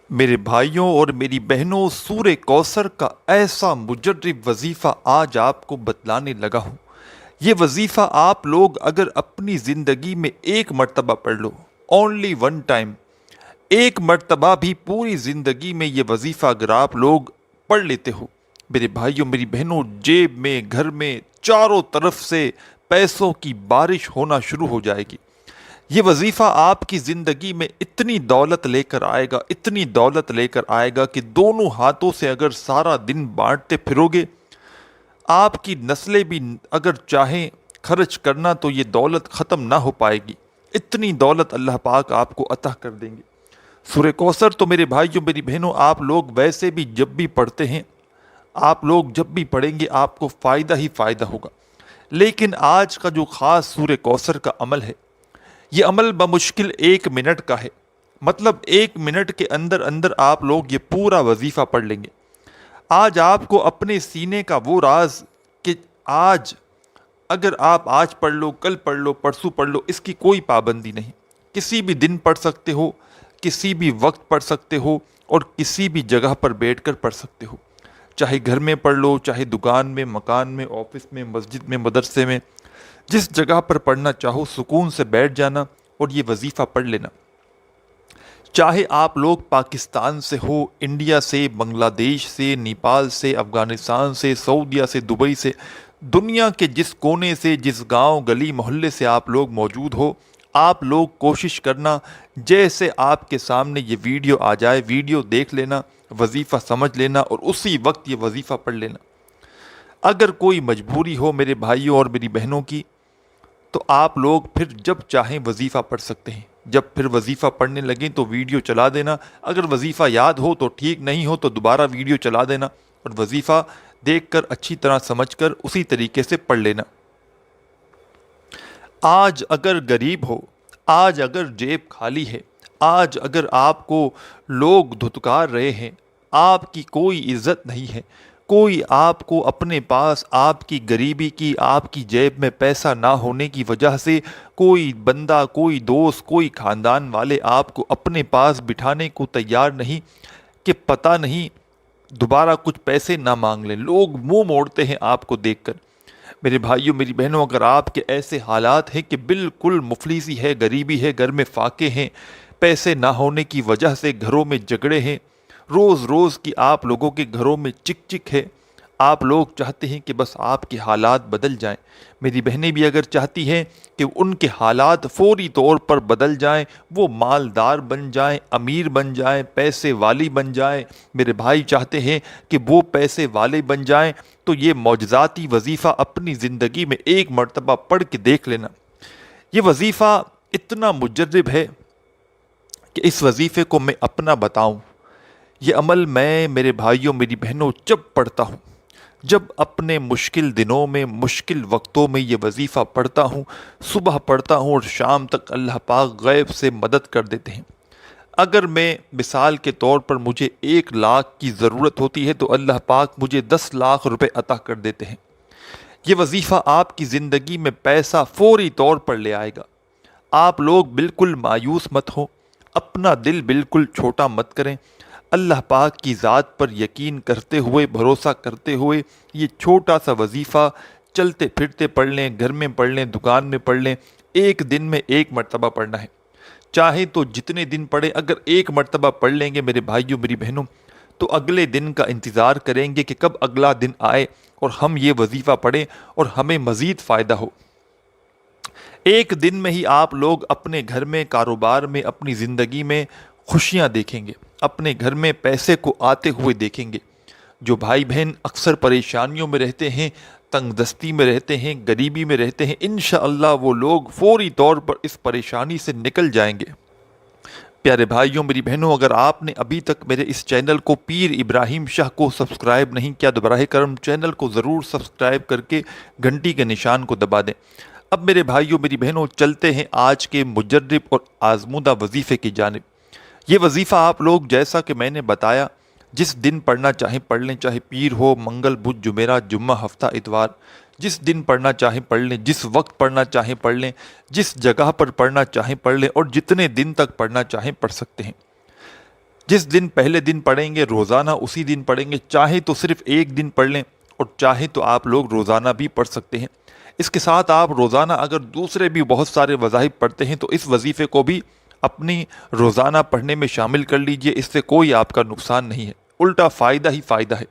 میرے بھائیوں اور میری بہنوں، سورہ کوثر کا ایسا مجرب وظیفہ آج آپ کو بتلانے لگا ہوں۔ یہ وظیفہ آپ لوگ اگر اپنی زندگی میں ایک مرتبہ پڑھ لو، اونلی ون ٹائم، ایک مرتبہ بھی پوری زندگی میں یہ وظیفہ اگر آپ لوگ پڑھ لیتے ہو، میرے بھائیوں میری بہنوں، جیب میں، گھر میں، چاروں طرف سے پیسوں کی بارش ہونا شروع ہو جائے گی۔ یہ وظیفہ آپ کی زندگی میں اتنی دولت لے کر آئے گا، اتنی دولت لے کر آئے گا کہ دونوں ہاتھوں سے اگر سارا دن بانٹتے پھرو گے، آپ کی نسلیں بھی اگر چاہیں خرچ کرنا تو یہ دولت ختم نہ ہو پائے گی۔ اتنی دولت اللہ پاک آپ کو عطا کر دیں گے۔ سورہ کوثر تو میرے بھائیوں میری بہنوں، آپ لوگ ویسے بھی جب بھی پڑھتے ہیں، آپ لوگ جب بھی پڑھیں گے آپ کو فائدہ ہی فائدہ ہوگا۔ لیکن آج کا جو خاص سورہ کوثر کا عمل ہے، یہ عمل بمشکل 1 منٹ کا ہے۔ مطلب 1 منٹ کے اندر اندر آپ لوگ یہ پورا وظیفہ پڑھ لیں گے۔ آج آپ کو اپنے سینے کا وہ راز کہ آج اگر آپ آج پڑھ لو، کل پڑھ لو، پرسوں پڑھ لو، اس کی کوئی پابندی نہیں۔ کسی بھی دن پڑھ سکتے ہو، کسی بھی وقت پڑھ سکتے ہو، اور کسی بھی جگہ پر بیٹھ کر پڑھ سکتے ہو۔ چاہے گھر میں پڑھ لو، چاہے دکان میں، مکان میں، آفس میں، مسجد میں، مدرسے میں، جس جگہ پر پڑھنا چاہو سکون سے بیٹھ جانا اور یہ وظیفہ پڑھ لینا۔ چاہے آپ لوگ پاکستان سے ہو، انڈیا سے، بنگلہ دیش سے، نیپال سے، افغانستان سے، سعودیہ سے، دبئی سے، دنیا کے جس کونے سے، جس گاؤں گلی محلے سے آپ لوگ موجود ہو، آپ لوگ کوشش کرنا جیسے آپ کے سامنے یہ ویڈیو آ جائے، ویڈیو دیکھ لینا، وظیفہ سمجھ لینا اور اسی وقت یہ وظیفہ پڑھ لینا۔ اگر کوئی مجبوری ہو میرے بھائیوں اور میری بہنوں کی، تو آپ لوگ پھر جب چاہیں وظیفہ پڑھ سکتے ہیں۔ جب پھر وظیفہ پڑھنے لگیں تو ویڈیو چلا دینا، اگر وظیفہ یاد ہو تو ٹھیک، نہیں ہو تو دوبارہ ویڈیو چلا دینا اور وظیفہ دیکھ کر اچھی طرح سمجھ کر اسی طریقے سے پڑھ لینا۔ آج اگر غریب ہو، آج اگر جیب خالی ہے، آج اگر آپ کو لوگ دھتکار رہے ہیں، آپ کی کوئی عزت نہیں ہے، کوئی آپ کو اپنے پاس آپ کی غریبی کی، آپ کی جیب میں پیسہ نہ ہونے کی وجہ سے کوئی بندہ، کوئی دوست، کوئی خاندان والے آپ کو اپنے پاس بٹھانے کو تیار نہیں کہ پتہ نہیں دوبارہ کچھ پیسے نہ مانگ لیں، لوگ منہ موڑتے ہیں آپ کو دیکھ کر۔ میرے بھائیوں میری بہنوں، اگر آپ کے ایسے حالات ہیں کہ بالکل مفلسی ہے، غریبی ہے، گھر میں فاقے ہیں، پیسے نہ ہونے کی وجہ سے گھروں میں جھگڑے ہیں، روز روز کی آپ لوگوں کے گھروں میں چک چک ہے، آپ لوگ چاہتے ہیں کہ بس آپ کے حالات بدل جائیں، میری بہنیں بھی اگر چاہتی ہیں کہ ان کے حالات فوری طور پر بدل جائیں، وہ مالدار بن جائیں، امیر بن جائیں، پیسے والی بن جائیں، میرے بھائی چاہتے ہیں کہ وہ پیسے والے بن جائیں، تو یہ معجزاتی وظیفہ اپنی زندگی میں ایک مرتبہ پڑھ کے دیکھ لینا۔ یہ وظیفہ اتنا مجرب ہے کہ اس وظیفے کو میں اپنا بتاؤں، یہ عمل میں میرے بھائیوں میری بہنوں جب پڑھتا ہوں، جب اپنے مشکل دنوں میں، مشکل وقتوں میں یہ وظیفہ پڑھتا ہوں، صبح پڑھتا ہوں اور شام تک اللہ پاک غیب سے مدد کر دیتے ہیں۔ اگر میں مثال کے طور پر مجھے 1 لاکھ کی ضرورت ہوتی ہے تو اللہ پاک مجھے 10 لاکھ روپے عطا کر دیتے ہیں۔ یہ وظیفہ آپ کی زندگی میں پیسہ فوری طور پر لے آئے گا۔ آپ لوگ بالکل مایوس مت ہو، اپنا دل بالکل چھوٹا مت کریں، اللہ پاک کی ذات پر یقین کرتے ہوئے، بھروسہ کرتے ہوئے یہ چھوٹا سا وظیفہ چلتے پھرتے پڑھ لیں، گھر میں پڑھ لیں، دکان میں پڑھ لیں، ایک دن میں 1 مرتبہ پڑھنا ہے۔ چاہے تو جتنے دن پڑھیں، اگر 1 مرتبہ پڑھ لیں گے میرے بھائیوں میری بہنوں، تو اگلے دن کا انتظار کریں گے کہ کب اگلا دن آئے اور ہم یہ وظیفہ پڑھیں اور ہمیں مزید فائدہ ہو۔ ایک دن میں ہی آپ لوگ اپنے گھر میں، کاروبار میں، اپنی زندگی میں خوشیاں دیکھیں گے، اپنے گھر میں پیسے کو آتے ہوئے دیکھیں گے۔ جو بھائی بہن اکثر پریشانیوں میں رہتے ہیں، تنگ دستی میں رہتے ہیں، غریبی میں رہتے ہیں، انشاءاللہ وہ لوگ فوری طور پر اس پریشانی سے نکل جائیں گے۔ پیارے بھائیوں میری بہنوں، اگر آپ نے ابھی تک میرے اس چینل کو پیر ابراہیم شاہ کو سبسکرائب نہیں کیا تو براہ کرم چینل کو ضرور سبسکرائب کر کے گھنٹی کے نشان کو دبا دیں۔ اب میرے بھائیوں میری بہنوں، چلتے ہیں آج کے مجرب اور آزمودہ وظیفے کی جانب۔ یہ وظیفہ آپ لوگ جیسا کہ میں نے بتایا، جس دن پڑھنا چاہیں پڑھ لیں، چاہے پیر ہو، منگل، بدھ، جمعرات، جمعہ، ہفتہ، اتوار، جس دن پڑھنا چاہیں پڑھ لیں، جس وقت پڑھنا چاہیں پڑھ لیں، جس جگہ پر پڑھنا چاہیں پڑھ لیں، اور جتنے دن تک پڑھنا چاہیں پڑھ سکتے ہیں۔ جس دن پہلے دن پڑھیں گے روزانہ اسی دن پڑھیں گے، چاہے تو صرف ایک دن پڑھ لیں اور چاہے تو آپ لوگ روزانہ بھی پڑھ سکتے ہیں۔ اس کے ساتھ آپ روزانہ اگر دوسرے بھی بہت سارے وظائف پڑھتے ہیں تو اس وظیفے کو بھی اپنی روزانہ پڑھنے میں شامل کر لیجئے، اس سے کوئی آپ کا نقصان نہیں ہے، الٹا فائدہ ہی فائدہ ہے۔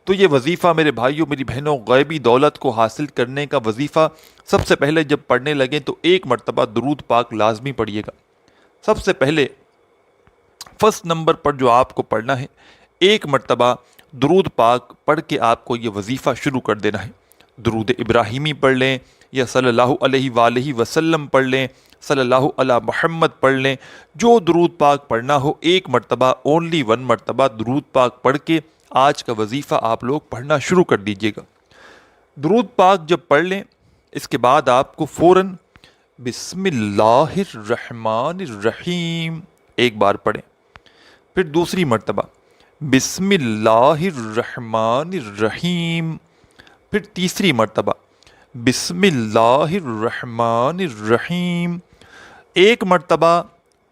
تو یہ وظیفہ میرے بھائیوں میری بہنوں، غیبی دولت کو حاصل کرنے کا وظیفہ، سب سے پہلے جب پڑھنے لگیں تو ایک مرتبہ درود پاک لازمی پڑھیے گا۔ سب سے پہلے فرسٹ نمبر پر جو آپ کو پڑھنا ہے، ایک مرتبہ درود پاک پڑھ کے آپ کو یہ وظیفہ شروع کر دینا ہے۔ درود ابراہیمی پڑھ لیں یا صلی اللہ علیہ وآلہ وسلم پڑھ لیں، صلی اللہ علی محمد پڑھ لیں، جو درود پاک پڑھنا ہو ایک مرتبہ، اونلی ون مرتبہ درود پاک پڑھ کے آج کا وظیفہ آپ لوگ پڑھنا شروع کر دیجیے گا۔ درود پاک جب پڑھ لیں اس کے بعد آپ کو فوراً بسم اللہ الرحمن الرحیم ایک بار پڑھیں، پھر دوسری مرتبہ بسم اللہ الرحمن الرحیم، پھر تیسری مرتبہ بسم اللہ الرحمن الرحیم۔ ایک مرتبہ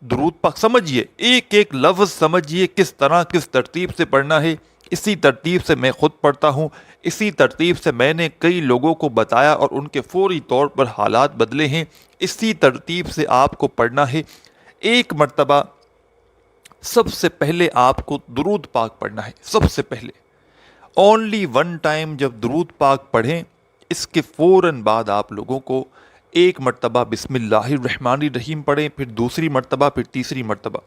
درود پاک سمجھیے، ایک ایک لفظ سمجھیے کس طرح کس ترتیب سے پڑھنا ہے۔ اسی ترتیب سے میں خود پڑھتا ہوں، اسی ترتیب سے میں نے کئی لوگوں کو بتایا اور ان کے فوری طور پر حالات بدلے ہیں، اسی ترتیب سے آپ کو پڑھنا ہے۔ ایک مرتبہ سب سے پہلے آپ کو درود پاک پڑھنا ہے، سب سے پہلے اونلی ون ٹائم جب درود پاک پڑھیں، اس کے فوراً بعد آپ لوگوں کو ایک مرتبہ بسم اللہ الرحمن الرحیم پڑھیں، پھر دوسری مرتبہ، پھر تیسری مرتبہ،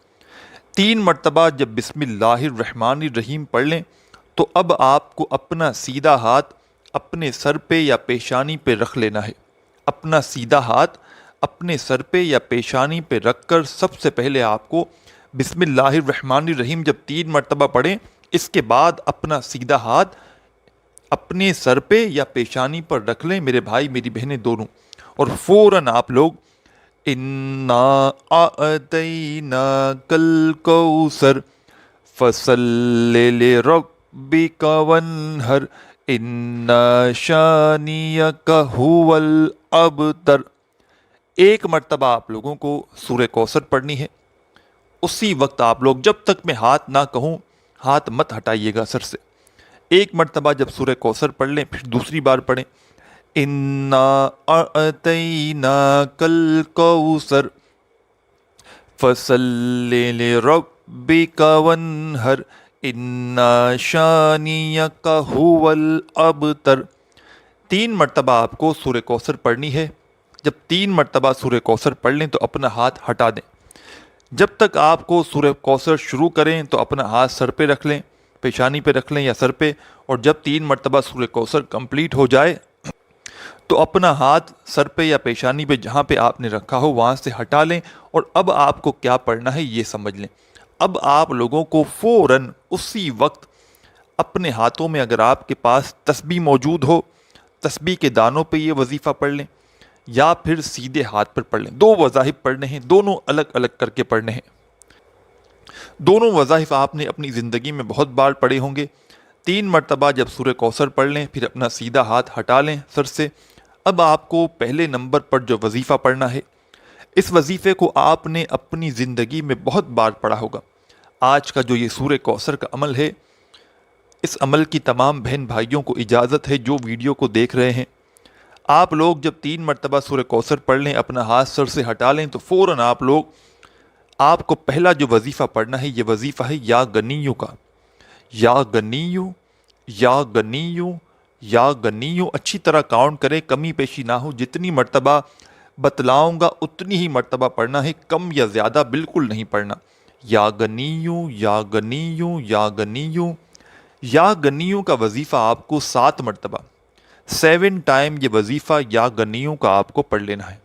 3 مرتبہ جب بسم اللہ الرحمن الرحیم پڑھ لیں تو اب آپ کو اپنا سیدھا ہاتھ اپنے سر پہ یا پیشانی پہ رکھ لینا ہے۔ اپنا سیدھا ہاتھ اپنے سر پہ یا پیشانی پہ رکھ کر سب سے پہلے آپ کو بسم اللہ الرحمن الرحیم جب 3 مرتبہ پڑھیں، اس کے بعد اپنا سیدھا ہاتھ اپنے سر پہ یا پیشانی پر رکھ لیں میرے بھائی میری بہنیں دونوں، اور فوراً آپ لوگ اِنَّا أَعْطَيْنَاكَ الْكَوْثَرَ فَصَلِّ لِرَبِّكَ وَانْحَرْ إِنَّ شَانِئَكَ هُوَ الْأَبْتَرُ۔ ایک مرتبہ آپ لوگوں کو سورہ کوثر پڑھنی ہے، اسی وقت آپ لوگ جب تک میں ہاتھ نہ کہوں ہاتھ مت ہٹائیے گا سر سے۔ ایک مرتبہ جب سورہ کوثر پڑھ لیں پھر دوسری بار پڑھیں اِنَّا أَعْطَيْنَاكَ الْكَوْثَرَ فَصَلِّ لِرَبِّكَ وَانْحَرْ إِنَّ شَانِئَكَ هُوَ الْأَبْتَرُ۔ 3 مرتبہ آپ کو سورہ کوثر پڑھنی ہے۔ جب 3 مرتبہ سورہ کوثر پڑھ لیں تو اپنا ہاتھ ہٹا دیں۔ جب تک آپ کو سورہ کوثر شروع کریں تو اپنا ہاتھ سر پہ رکھ لیں، پیشانی پہ رکھ لیں یا سر پہ، اور جب 3 مرتبہ سورہ کوثر کمپلیٹ ہو جائے تو اپنا ہاتھ سر پہ یا پیشانی پہ جہاں پہ آپ نے رکھا ہو وہاں سے ہٹا لیں، اور اب آپ کو کیا پڑھنا ہے یہ سمجھ لیں۔ اب آپ لوگوں کو فوراً اسی وقت اپنے ہاتھوں میں اگر آپ کے پاس تسبیح موجود ہو، تسبیح کے دانوں پہ یہ وظیفہ پڑھ لیں یا پھر سیدھے ہاتھ پر پڑھ لیں۔ 2 وظائف پڑھنے ہیں، دونوں الگ الگ کر کے پڑھنے ہیں۔ دونوں وظائف آپ نے اپنی زندگی میں بہت بار پڑھے ہوں گے۔ 3 مرتبہ جب سورہ کوثر پڑھ لیں پھر اپنا سیدھا ہاتھ ہٹا لیں سر سے۔ اب آپ کو پہلے نمبر پر جو وظیفہ پڑھنا ہے، اس وظیفے کو آپ نے اپنی زندگی میں بہت بار پڑھا ہوگا۔ آج کا جو یہ سورہ کوثر کا عمل ہے، اس عمل کی تمام بہن بھائیوں کو اجازت ہے جو ویڈیو کو دیکھ رہے ہیں، آپ لوگ جب 3 مرتبہ سورہ کوثر پڑھ لیں اپنا ہاتھ سر سے ہٹا لیں تو فوراً آپ کو پہلا جو وظیفہ پڑھنا ہے یہ وظیفہ ہے یا غنیو کا۔ یا غنیو، یا غنیو، یا غنیو، اچھی طرح کاؤنٹ کریں، کمی پیشی نہ ہو۔ جتنی مرتبہ بتلاؤں گا اتنی ہی مرتبہ پڑھنا ہے، کم یا زیادہ بالکل نہیں پڑھنا۔ یا غنیو، یا غنیو، یا غنیو۔ یا غنیو کا وظیفہ آپ کو 7 مرتبہ 7 ٹائم یہ وظیفہ یا غنیوں کا آپ کو پڑھ لینا ہے۔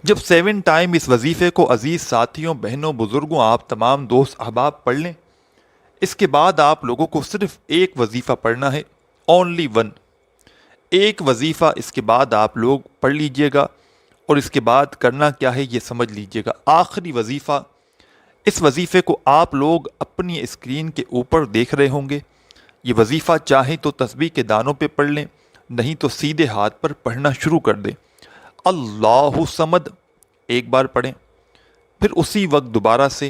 جب 7 ٹائم اس وظیفے کو عزیز ساتھیوں، بہنوں، بزرگوں، آپ تمام دوست احباب پڑھ لیں، اس کے بعد آپ لوگوں کو صرف ایک وظیفہ پڑھنا ہے، اونلی ون۔ ایک وظیفہ اس کے بعد آپ لوگ پڑھ لیجئے گا، اور اس کے بعد کرنا کیا ہے یہ سمجھ لیجئے گا۔ آخری وظیفہ، اس وظیفے کو آپ لوگ اپنی اسکرین کے اوپر دیکھ رہے ہوں گے۔ یہ وظیفہ چاہیں تو تسبیح کے دانوں پہ پڑھ لیں، نہیں تو سیدھے ہاتھ پر پڑھنا شروع کر دیں۔ اللہ صمد ایک بار پڑھیں، پھر اسی وقت دوبارہ سے